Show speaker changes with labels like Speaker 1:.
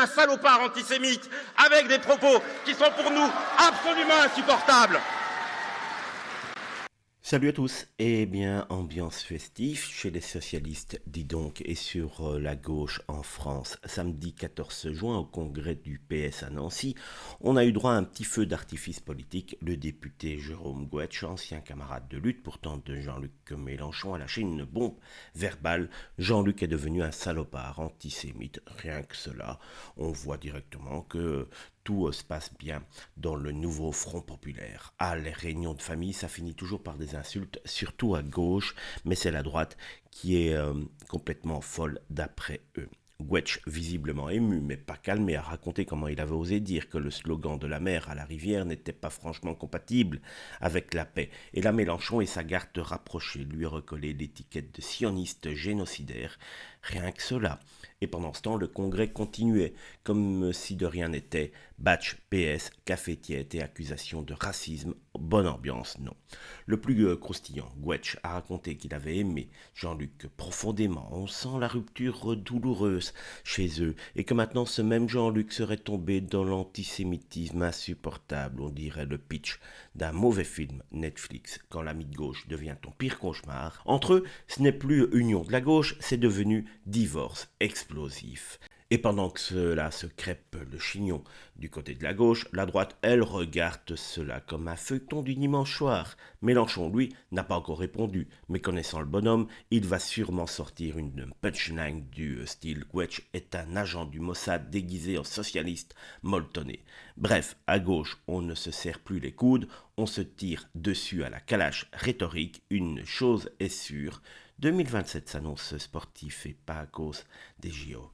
Speaker 1: un salopard antisémite avec des propos qui sont pour nous absolument insupportables.
Speaker 2: Salut à tous, eh bien, ambiance festive chez les socialistes, dis donc, et sur la gauche en France. Samedi 14 juin, au congrès du PS à Nancy, on a eu droit à un petit feu d'artifice politique. Le député Jérôme Gouetsch, ancien camarade de lutte, pourtant de Jean-Luc Mélenchon, a lâché une bombe verbale. Jean-Luc est devenu un salopard antisémite, rien que cela. On voit directement que tout se passe bien dans le nouveau Front populaire. Ah, les réunions de famille, ça finit toujours par des insultes, surtout à gauche, mais c'est la droite qui est complètement folle d'après eux. Gouetsch, visiblement ému, mais pas calmé, a raconté comment il avait osé dire que le slogan de la mer à la rivière n'était pas franchement compatible avec la paix. Et là, Mélenchon et sa garde rapprochée lui recollaient l'étiquette de sioniste génocidaire. Rien que cela. Et pendant ce temps, le congrès continuait, comme si de rien n'était. Batch, PS, café tiède et accusations de racisme. Bonne ambiance, non. Le plus croustillant, Gouetsch a raconté qu'il avait aimé Jean-Luc profondément. On sent la rupture douloureuse chez eux et que maintenant ce même Jean-Luc serait tombé dans l'antisémitisme insupportable. On dirait le pitch d'un mauvais film Netflix quand l'ami de gauche devient ton pire cauchemar. Entre eux, ce n'est plus union de la gauche, c'est devenu divorce explosif. Et pendant que cela se crêpe le chignon du côté de la gauche, la droite, elle, regarde cela comme un feuilleton du dimanche soir. Mélenchon, lui, n'a pas encore répondu, mais connaissant le bonhomme, il va sûrement sortir une punchline du style Gouetsch est un agent du Mossad déguisé en socialiste molletonné. Bref, à gauche, on ne se serre plus les coudes, on se tire dessus à la calache rhétorique. Une chose est sûre, 2027 s'annonce sportif et pas à cause des JO.